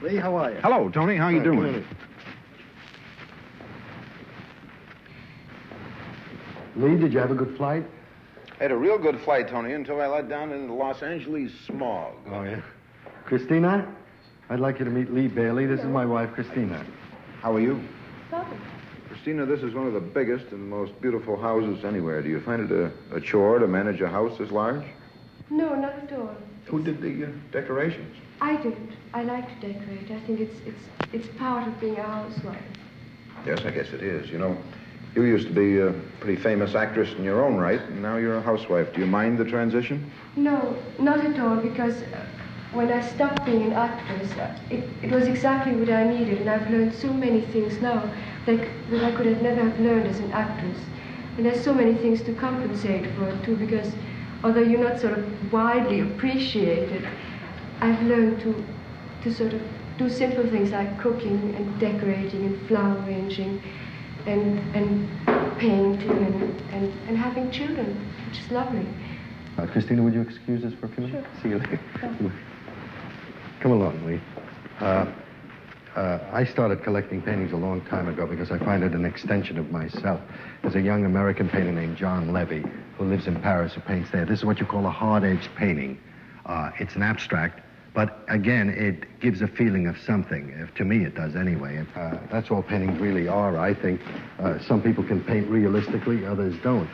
Lee, how are you? Hello, Tony. How you doing? Lee, did you have a good flight? I had a real good flight, Tony, until I let down in the Los Angeles smog. Oh, yeah. Christina, I'd like you to meet Lee Bailey. This is my wife, Christina. How are you? Father. Christina, this is one of the biggest and most beautiful houses anywhere. Do you find it a chore to manage a house this large? No, not at all. Who did the decorations? I didn't. I like to decorate. I think it's part of being a housewife. Yes, I guess it is. You know, you used to be a pretty famous actress in your own right, and now you're a housewife. Do you mind the transition? No, not at all, because when I stopped being an actress, it was exactly what I needed, and I've learned so many things now that I could have never have learned as an actress. And there's so many things to compensate for it, too, because although you're not sort of widely appreciated, I've learned to sort of do simple things like cooking and decorating and flower arranging and painting and having children, which is lovely. Christina, would you excuse us for a few minutes? Sure. See you later. Come along, Lee. I started collecting paintings a long time ago because I find it an extension of myself. There's a young American painter named John Levy who lives in Paris who paints there. This is what you call a hard-edged painting. It's an abstract, but again, it gives a feeling of something. To me, it does anyway. That's all paintings really are, I think. Some people can paint realistically, others don't.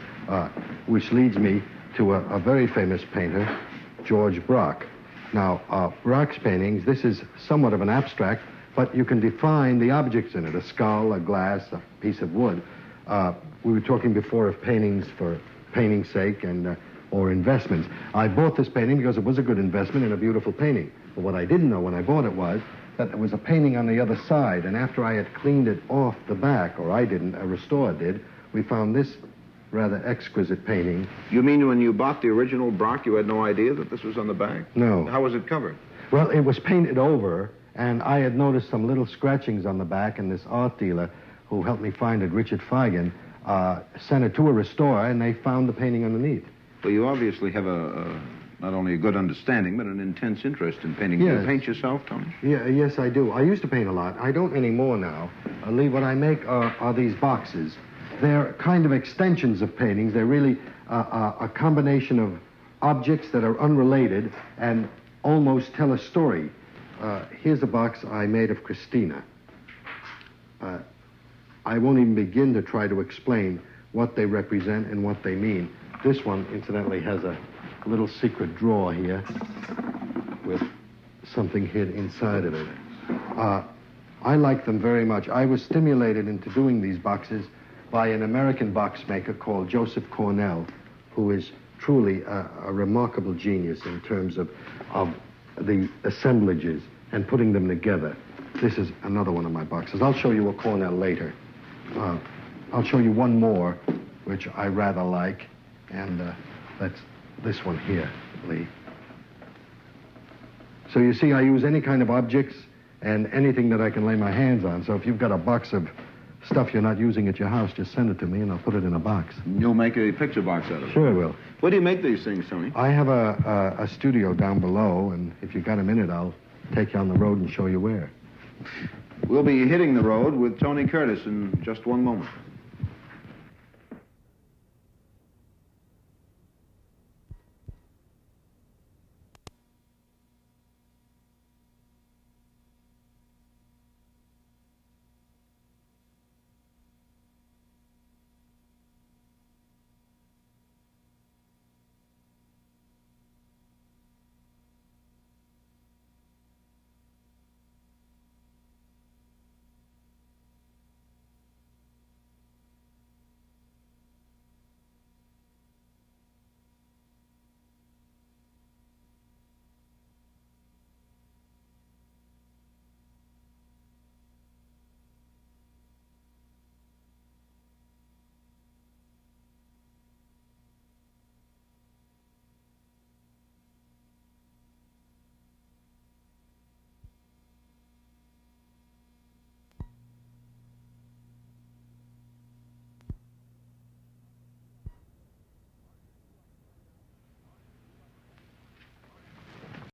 Which leads me to a very famous painter, George Braque. Now, Braque's paintings, this is somewhat of an abstract, but you can define the objects in it, a skull, a glass, a piece of wood. We were talking before of paintings for painting's sake and or investments. I bought this painting because it was a good investment and a beautiful painting. But what I didn't know when I bought it was that there was a painting on the other side, and after I had cleaned it off the back, or I didn't, a restorer did, we found this rather exquisite painting. You mean when you bought the original Braque, you had no idea that this was on the back? No. How was it covered? Well, it was painted over, and I had noticed some little scratchings on the back, and this art dealer who helped me find it, Richard Feigen, sent it to a restorer, and they found the painting underneath. Well, you obviously have not only a good understanding, but an intense interest in painting. Yes. Do you paint yourself, Tony? Yeah, yes, I do. I used to paint a lot. I don't anymore now. Lee, what I make are these boxes. They're kind of extensions of paintings. They're really a combination of objects that are unrelated and almost tell a story. Here's a box I made of Christina. I won't even begin to try to explain what they represent and what they mean. This one, incidentally, has a little secret drawer here with something hid inside of it. I like them very much. I was stimulated into doing these boxes by an American box maker called Joseph Cornell, who is truly a remarkable genius in terms of the assemblages and putting them together. This is another one of my boxes. I'll show you a Cornell later. I'll show you one more, which I rather like, and that's this one here, Lee. So you see, I use any kind of objects and anything that I can lay my hands on. So if you've got a box of stuff you're not using at your house, just send it to me and I'll put it in a box. You'll make a picture box out of it? Sure I will. Where do you make these things, Tony? I have a studio down below, and if you've got a minute, I'll take you on the road and show you where. We'll be hitting the road with Tony Curtis in just one moment.